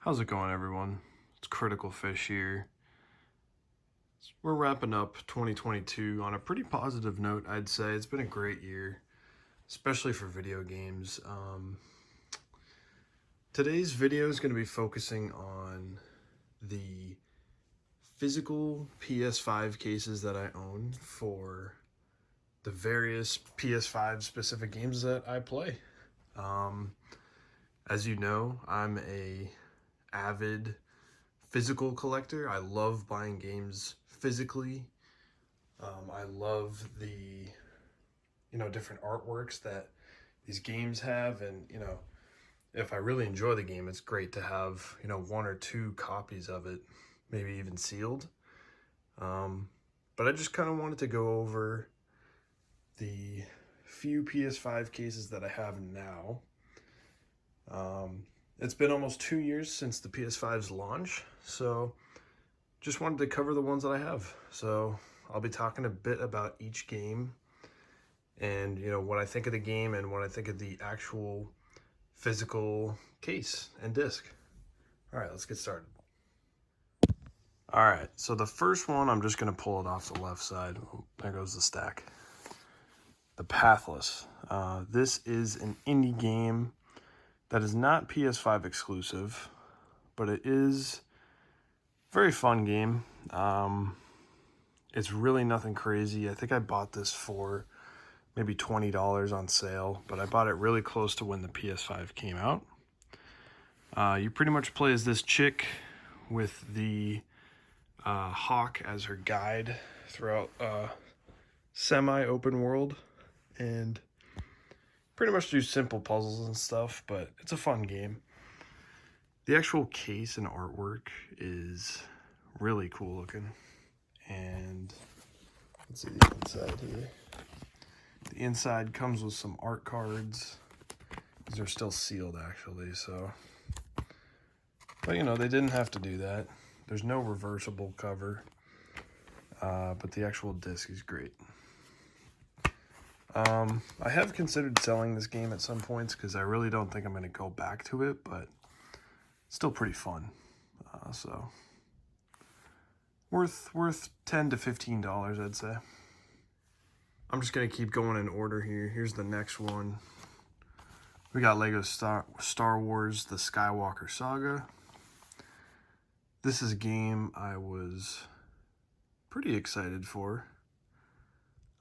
How's it going, everyone? It's CriticalFish here. We're wrapping up 2022 on a pretty positive note, I'd say. It's been a great year, especially for video games. Today's video is going to be focusing on the physical PS5 cases that I own for the various PS5 specific games that I play. As you know, I'm a avid physical collector. I love buying games physically. I love the different artworks that these games have, and if I really enjoy the game, it's great to have one or two copies of it, maybe even sealed. But I just kind of wanted to go over the few PS5 cases that I have now. It's been almost 2 years since the PS5's launch, so just wanted to cover the ones that I have. So I'll be talking a bit about each game and what I think of the game and what I think of the actual physical case and disc. All right, let's get started. All right, so the first one, I'm just going to pull it off the left side. Oh, there goes the stack. The Pathless. This is an indie game that is not PS5 exclusive, but it is a very fun game. It's really nothing crazy. I think I bought this for maybe $20 on sale, but I bought it really close to when the PS5 came out. You pretty much play as this chick with the hawk as her guide throughout semi-open world, and pretty much do simple puzzles and stuff, but it's a fun game. The actual case and artwork is really cool looking. And let's see the inside here. The inside comes with some art cards. These are still sealed actually, so. But they didn't have to do that. There's no reversible cover, but the actual disc is great. I have considered selling this game at some points because I really don't think I'm going to go back to it, but it's still pretty fun. So worth $10 to $15, I'd say. I'm just going to keep going in order here. Here's the next one. We got Lego Star Wars, the Skywalker Saga. This is a game I was pretty excited for.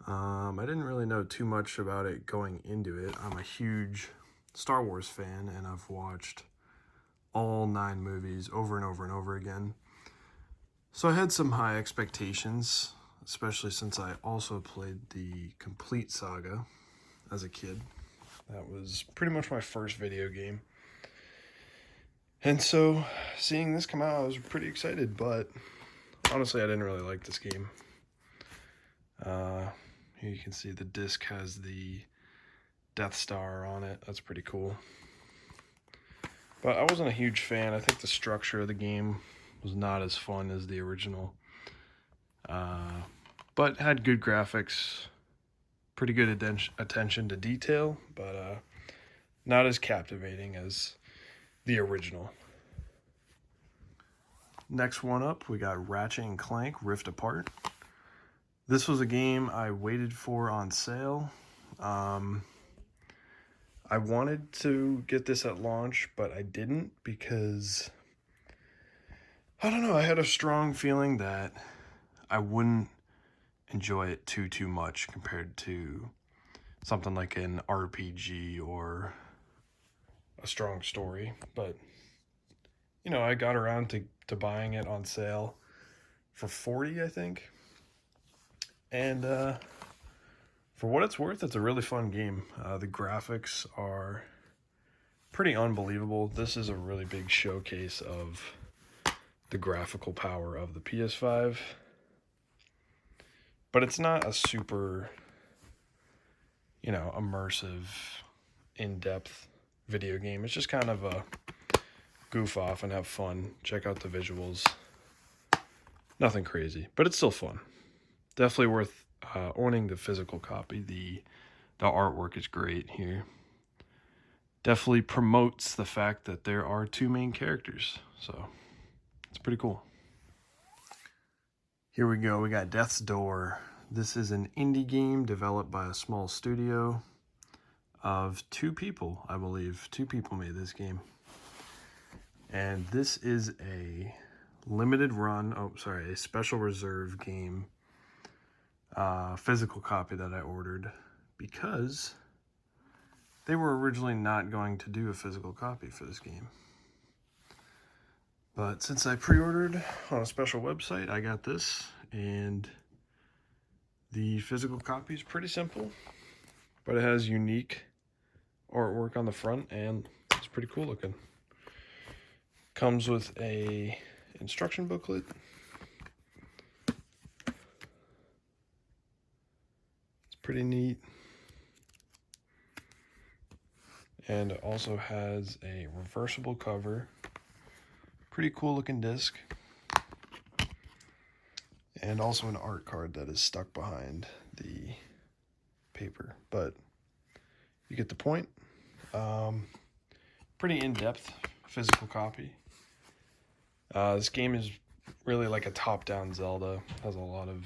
I didn't really know too much about it going into it. I'm a huge Star Wars fan, and I've watched all 9 movies over and over and over again. So I had some high expectations, especially since I also played the complete saga as a kid. That was pretty much my first video game. And so seeing this come out, I was pretty excited, but honestly, I didn't really like this game. Here you can see the disc has the Death Star on it. That's pretty cool. But I wasn't a huge fan. I think the structure of the game was not as fun as the original. But had good graphics, pretty good attention to detail, but not as captivating as the original. Next one up, we got Ratchet and Clank Rift Apart. This was a game I waited for on sale. I wanted to get this at launch, but I didn't because, I don't know, I had a strong feeling that I wouldn't enjoy it too much compared to something like an RPG or a strong story. But, I got around to buying it on sale for $40, I think. And for what it's worth, it's a really fun game. The graphics are pretty unbelievable. This is a really big showcase of the graphical power of the PS5. But it's not a super, immersive, in-depth video game. It's just kind of a goof off and have fun. Check out the visuals. Nothing crazy, but it's still fun. Definitely worth owning the physical copy. The artwork is great here. definitely promotes the fact that there are 2 main characters. So it's pretty cool. Here we go. We got Death's Door. This is an indie game developed by a small studio of 2 people, I believe. 2 people made this game. And this is a limited run, a special reserve game, physical copy that I ordered because they were originally not going to do a physical copy for this game. But since I pre-ordered on a special website, I got this, and the physical copy is pretty simple, but it has unique artwork on the front, and it's pretty cool looking. Comes with a instruction booklet. It's pretty neat. And it also has a reversible cover. Pretty cool looking disc. And also an art card that is stuck behind the paper. But you get the point. Pretty in-depth physical copy. This game is really like a top-down Zelda. Has a lot of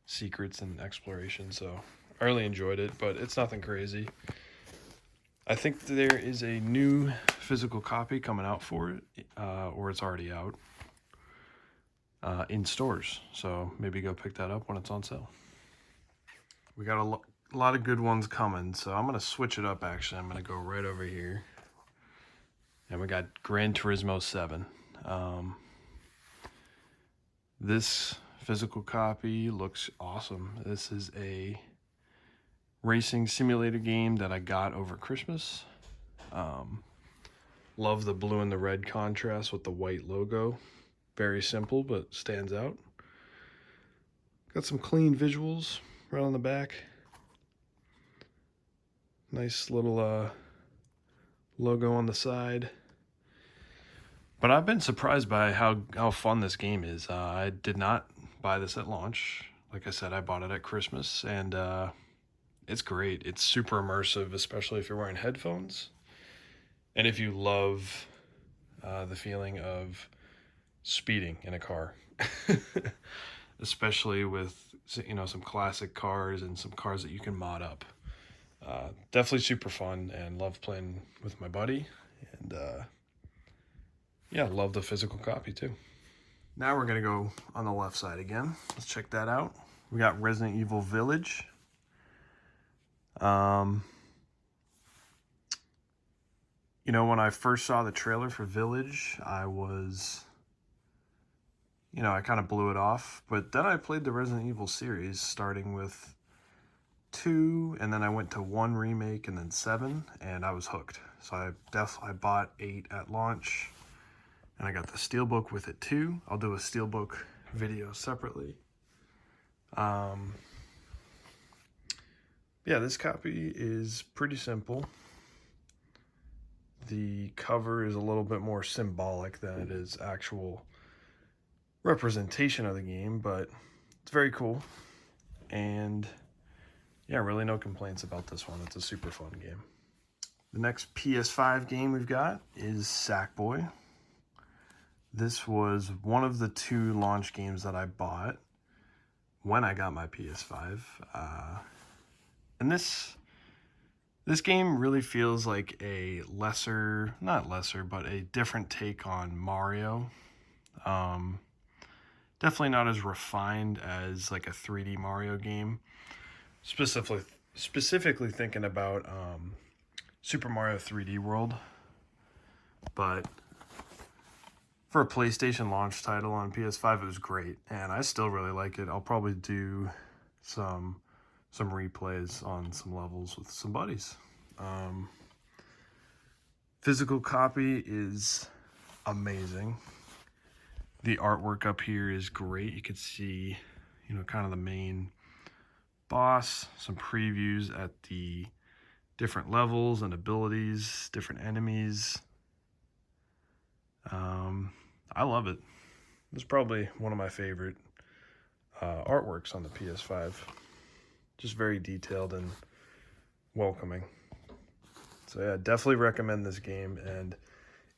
secrets and exploration, so I really enjoyed it, but it's nothing crazy. I think there is a new physical copy coming out for it, or it's already out, in stores. So maybe go pick that up when it's on sale. We got a lot of good ones coming, so I'm going to switch it up, actually. I'm going to go right over here. And we got Gran Turismo 7. This physical copy looks awesome. This is a racing simulator game that I got over Christmas. Love the blue and the red contrast with the white logo. Very simple, but stands out. Got some clean visuals right on the back. Nice little logo on the side. But I've been surprised by how fun this game is. I did not buy this at launch. Like I said, I bought it at Christmas, and it's great. It's super immersive, especially if you're wearing headphones. And if you love the feeling of speeding in a car. Especially with, some classic cars and some cars that you can mod up. Definitely super fun, and love playing with my buddy. And yeah, love the physical copy too. Now we're going to go on the left side again. Let's check that out. We got Resident Evil Village. When I first saw the trailer for Village, I was, I kind of blew it off. But then I played the Resident Evil series, starting with 2, and then I went to 1 remake and then 7, and I was hooked. So I bought 8 at launch. And I got the Steelbook with it too. I'll do a Steelbook video separately. Yeah, this copy is pretty simple. The cover is a little bit more symbolic than it is actual representation of the game, but it's very cool. And yeah, really no complaints about this one. It's a super fun game. The next PS5 game we've got is Sackboy. This was one of the 2 launch games that I bought when I got my PS5. And this game really feels like a but a different take on Mario. Definitely not as refined as like a 3D Mario game. Specifically thinking about Super Mario 3D World. But for a PlayStation launch title on PS5, it was great, and I still really like it. I'll probably do some replays on some levels with some buddies. Physical copy is amazing. The artwork up here is great. You can see, kind of the main boss, some previews at the different levels and abilities, different enemies. I love it. It's probably one of my favorite artworks on the PS5. Just very detailed and welcoming. So yeah, definitely recommend this game. And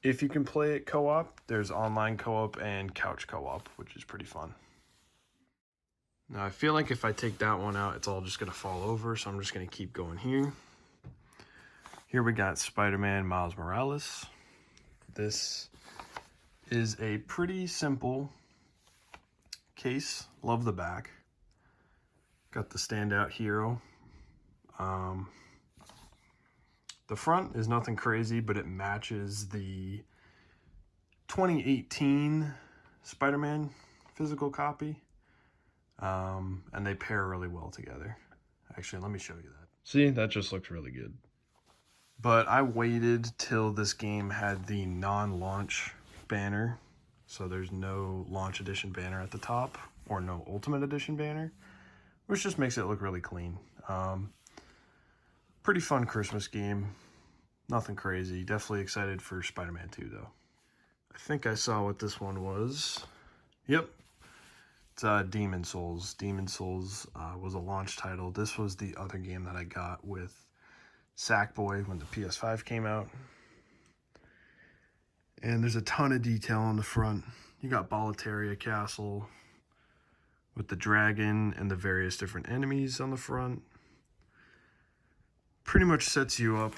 if you can play it co-op, there's online co-op and couch co-op, which is pretty fun. Now I feel like if I take that one out, it's all just gonna fall over. So I'm just gonna keep going here. Here we got Spider-Man Miles Morales. This is a pretty simple case. Love the back. Got the standout hero. The front is nothing crazy, but it matches the 2018 Spider-Man physical copy. And they pair really well together. Actually, let me show you that. See, that just looks really good. But I waited till this game had the non-launch banner. So there's no launch edition banner at the top or no ultimate edition banner, which just makes it look really clean. Pretty fun Christmas game. Nothing crazy. Definitely excited for Spider-Man 2 though. I think I saw what this one was. Yep. It's Demon Souls. Demon Souls was a launch title. This was the other game that I got with Sackboy when the PS5 came out. And there's a ton of detail on the front. You got Boletaria Castle with the dragon and the various different enemies on the front. Pretty much sets you up,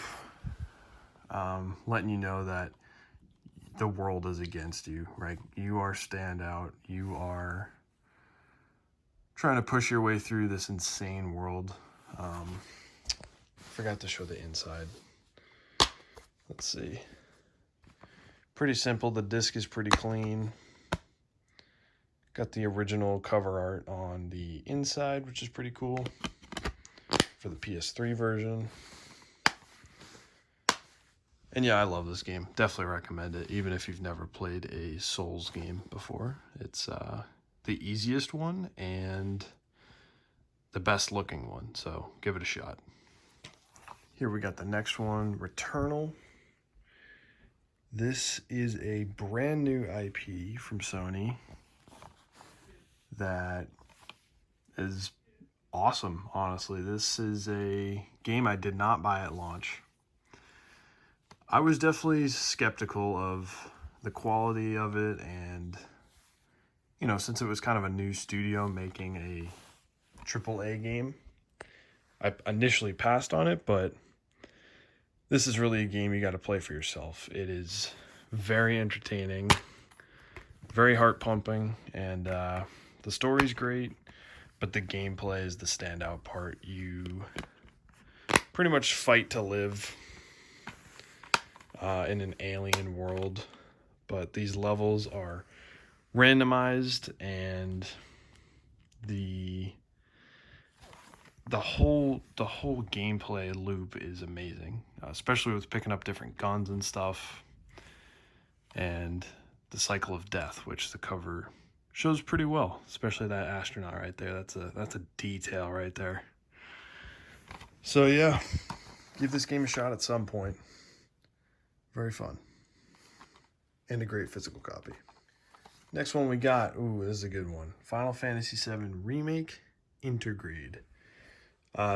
letting you know that the world is against you, right? You are standout. You are trying to push your way through this insane world. Forgot to show the inside. Let's see. Pretty simple. The disc is pretty clean. Got the original cover art on the inside, which is pretty cool for the PS3 version. And yeah, I love this game. Definitely recommend it, even if you've never played a Souls game before. It's the easiest one and the best looking one, so give it a shot. Here we got the next one, Returnal. This is a brand new IP from Sony that is awesome, honestly. This is a game I did not buy at launch. I was definitely skeptical of the quality of it, and you know, since it was kind of a new studio making a AAA game, I initially passed on it, but this is really a game you got to play for yourself. It is very entertaining, very heart-pumping, and the story's great, but the gameplay is the standout part. You pretty much fight to live in an alien world, but these levels are randomized, and the whole gameplay loop is amazing, especially with picking up different guns and stuff, and the cycle of death, which the cover shows pretty well, especially that astronaut right there. That's a detail right there. So yeah, give this game a shot at some point. Very fun. And a great physical copy. Next one we got, ooh, this is a good one. Final Fantasy VII Remake, Intergrid.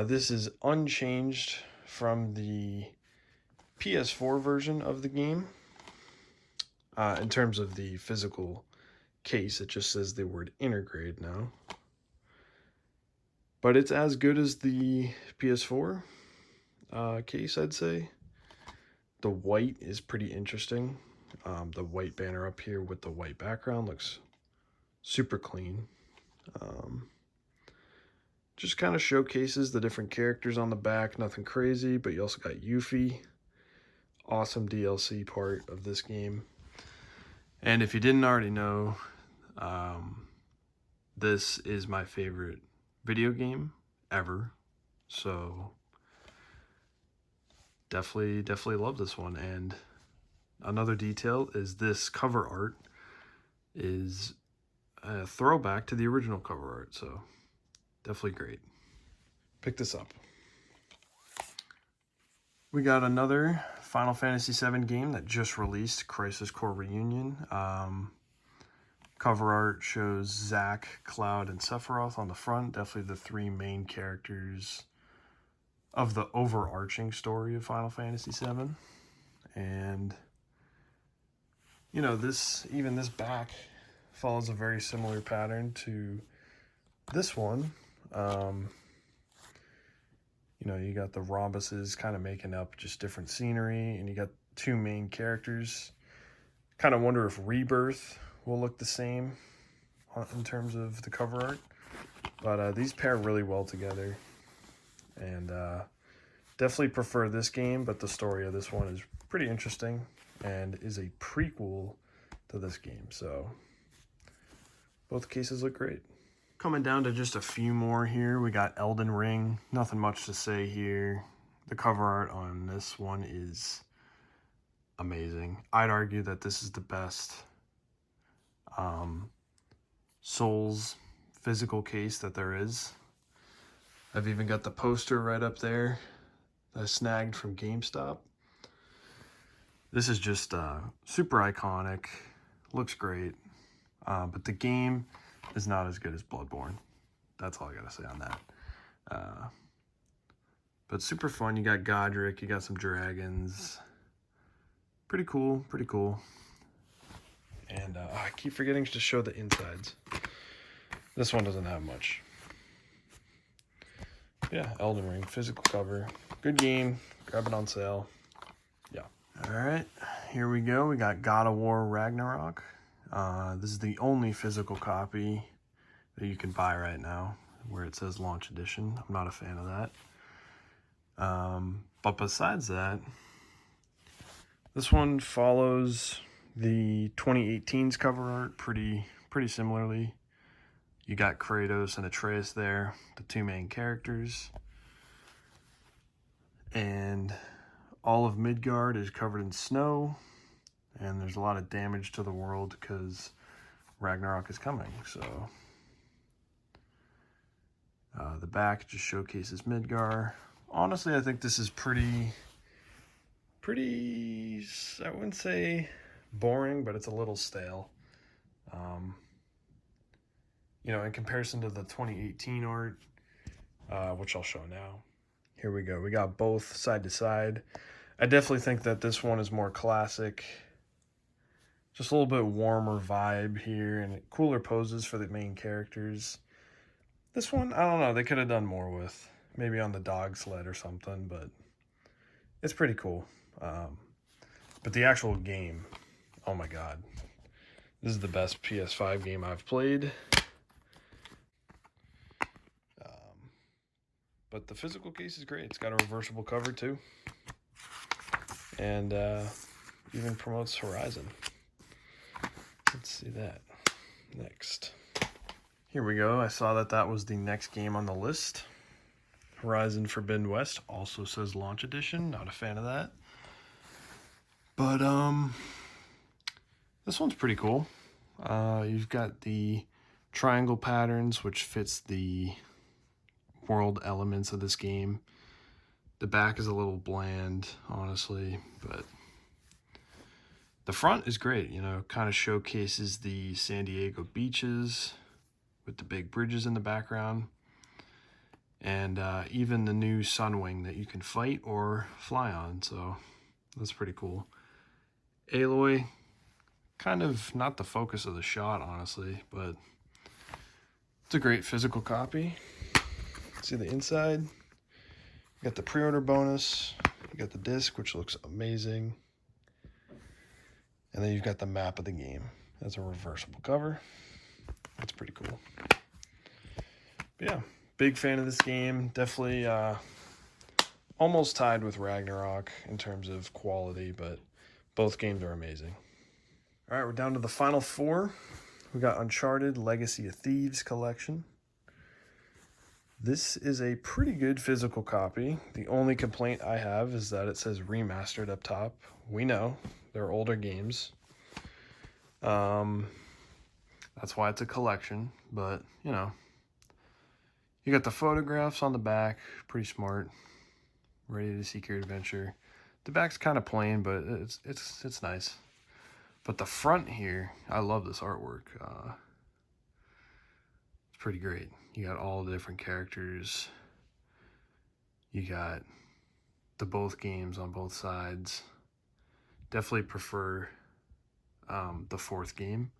This is unchanged from the PS4 version of the game. In terms of the physical case, it just says the word Intergrade now. But it's as good as the PS4 case, I'd say. The white is pretty interesting. The white banner up here with the white background looks super clean. Just kind of showcases the different characters on the back. Nothing crazy, but you also got Yuffie. Awesome DLC part of this game. And if you didn't already know, this is my favorite video game ever. So definitely love this one. And another detail is this cover art is a throwback to the original cover art. So definitely great. Pick this up. We got another Final Fantasy VII game that just released, Crisis Core Reunion. Cover art shows Zack, Cloud, and Sephiroth on the front. Definitely the three main characters of the overarching story of Final Fantasy VII. And, you know, even this back follows a very similar pattern to this one. You know, you got the rhombuses kind of making up just different scenery, and you got two main characters. Kind of wonder if Rebirth will look the same in terms of the cover art. But these pair really well together. And definitely prefer this game, but the story of this one is pretty interesting and is a prequel to this game. So both cases look great. Coming down to just a few more here, we got Elden Ring. Nothing much to say here. The cover art on this one is amazing. I'd argue that this is the best Souls physical case that there is. I've even got the poster right up there that I snagged from GameStop. This is just super iconic. Looks great. But the game is not as good as Bloodborne. That's all I gotta say on that. But super fun. You got Godric, you got some dragons. Pretty cool, pretty cool. And I keep forgetting to show the insides. This one doesn't have much. Yeah, Elden Ring, physical cover. Good game. Grab it on sale. Yeah. All right, here we go. We got God of War Ragnarok. This is the only physical copy that you can buy right now, where it says launch edition. I'm not a fan of that. But besides that, this one follows the 2018's cover art pretty similarly. You got Kratos and Atreus there, the two main characters. And all of Midgard is covered in snow, and there's a lot of damage to the world because Ragnarok is coming. So the back just showcases Midgard. Honestly, I think this is pretty, I wouldn't say boring, but it's a little stale. You know, in comparison to the 2018 art, which I'll show now. Here we go. We got both side to side. I definitely think that this one is more classic. Just a little bit warmer vibe here and cooler poses for the main characters. This one, I don't know, they could have done more with. Maybe on the dog sled or something, but it's pretty cool. But the actual game, oh my god. This is the best PS5 game I've played. But the physical case is great. It's got a reversible cover too. And even promotes Horizon. Let's see that next. Here we go. I saw that was the next game on the list. Horizon Forbidden West also says launch edition. Not a fan of that. But this one's pretty cool. You've got the triangle patterns, which fits the world elements of this game. The back is a little bland, honestly, but the front is great. You know, kind of showcases the San Diego beaches with the big bridges in the background, and even the new Sunwing that you can fight or fly on. So that's pretty cool. Aloy, kind of not the focus of the shot, honestly, but it's a great physical copy. See the inside. You got the pre-order bonus. You got the disc, which looks amazing. And then you've got the map of the game. That's a reversible cover. That's pretty cool. But yeah, big fan of this game. Definitely almost tied with Ragnarok in terms of quality, but both games are amazing. All right, we're down to the final four. We got Uncharted Legacy of Thieves collection. This is a pretty good physical copy. The only complaint I have is that it says remastered up top. We know they're older games. That's why it's a collection, but you know, you got the photographs on the back, pretty smart. Ready to seek your adventure. The back's kind of plain, but it's nice. But the front here, I love this artwork. It's pretty great. You got all the different characters. You got the both games on both sides. Definitely prefer the fourth game.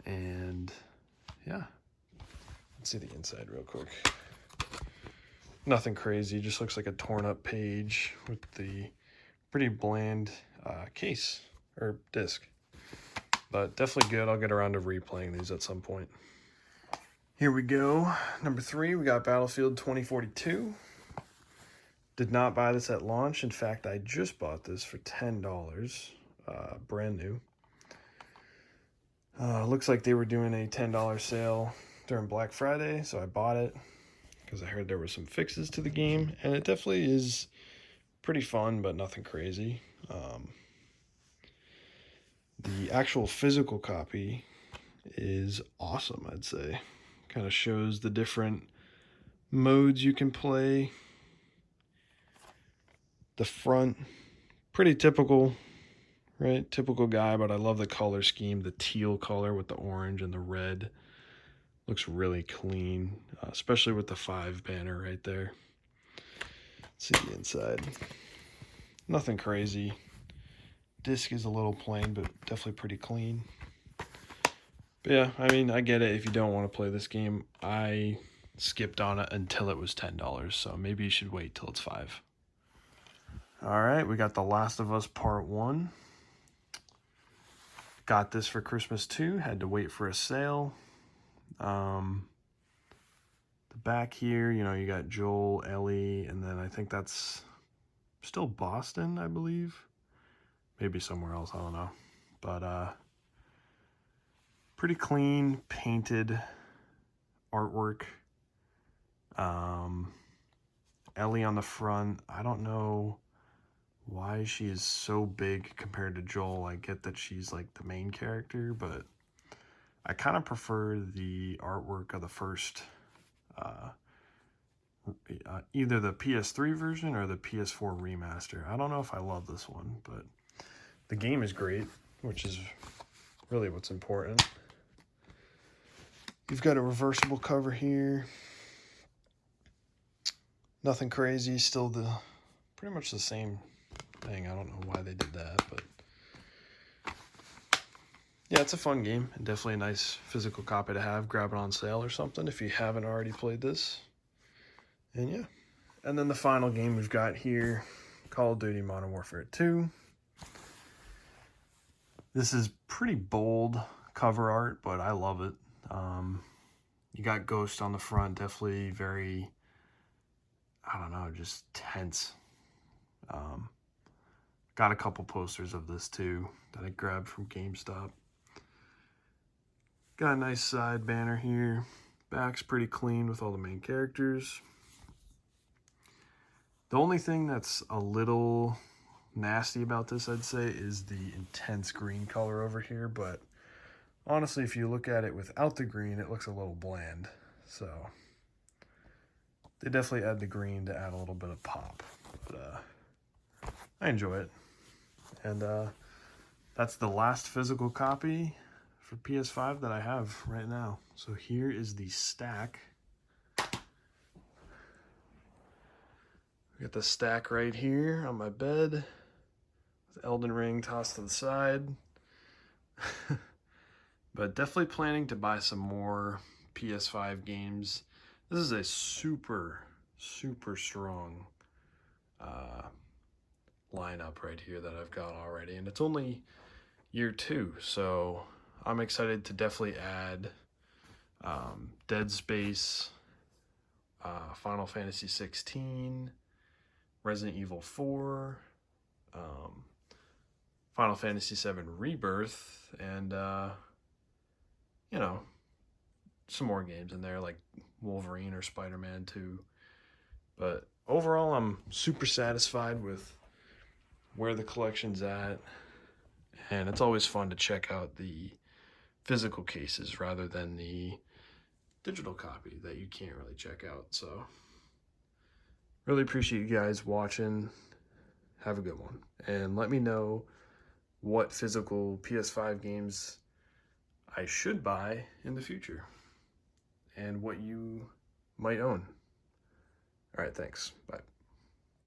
And yeah, let's see the inside real quick. Nothing crazy, just looks like a torn up page with the pretty bland case or disc. But definitely good. I'll get around to replaying these at some point. Here we go. Number 3, we got Battlefield 2042. Did not buy this at launch. In fact, I just bought this for $10, brand new. Looks like they were doing a $10 sale during Black Friday, so I bought it because I heard there were some fixes to the game, and it definitely is pretty fun, but nothing crazy. The actual physical copy is awesome, I'd say. Kind of shows the different modes you can play. The front, pretty typical, right? Typical guy, but I love the color scheme, the teal color with the orange and the red. Looks really clean, especially with the 5 banner right there. Let's see the inside. Nothing crazy. Disc is a little plain, but definitely pretty clean. But yeah, I mean, I get it if you don't want to play this game. I skipped on it until it was $10, so maybe you should wait till it's $5. All right, we got The Last of Us Part 1. Got this for Christmas too. Had to wait for a sale. The back here, you know, you got Joel, Ellie, and then I think that's still Boston, I believe. Maybe somewhere else, I don't know. But pretty clean, painted artwork. Ellie on the front. I don't know why she is so big compared to Joel. I get that she's like the main character, but I kind of prefer the artwork of the first, either the PS3 version or the PS4 remaster. I don't know if I love this one, but the game is great, which is really what's important. You've got a reversible cover here. Nothing crazy, still pretty much the same thing. I don't know why they did that, but yeah, it's a fun game and definitely a nice physical copy to have. Grab it on sale or something if you haven't already played this. And yeah. And then the final game we've got here, Call of Duty Modern Warfare 2. This is pretty bold cover art, but I love it. You got Ghost on the front, definitely very, I don't know, just tense. Got a couple posters of this too that I grabbed from GameStop. Got a nice side banner here. Back's pretty clean with all the main characters. The only thing that's a little nasty about this, I'd say, is the intense green color over here, but honestly, if you look at it without the green, it looks a little bland. So they definitely add the green to add a little bit of pop. But I enjoy it. And that's the last physical copy for PS5 that I have right now. So here is the stack. We got the stack right here on my bed with Elden Ring tossed to the side. But definitely planning to buy some more PS5 games. This is a super, super strong lineup right here that I've got already. And it's only year 2, so I'm excited to definitely add Dead Space, Final Fantasy 16, Resident Evil 4, Final Fantasy 7 Rebirth, and you know, some more games in there like Wolverine or Spiderman 2. But overall, I'm super satisfied with where the collection's at, and it's always fun to check out the physical cases rather than the digital copy that you can't really check out. So really appreciate you guys watching. Have a good one, and let me know what physical PS5 games I should buy in the future and what you might own. All right, thanks. Bye.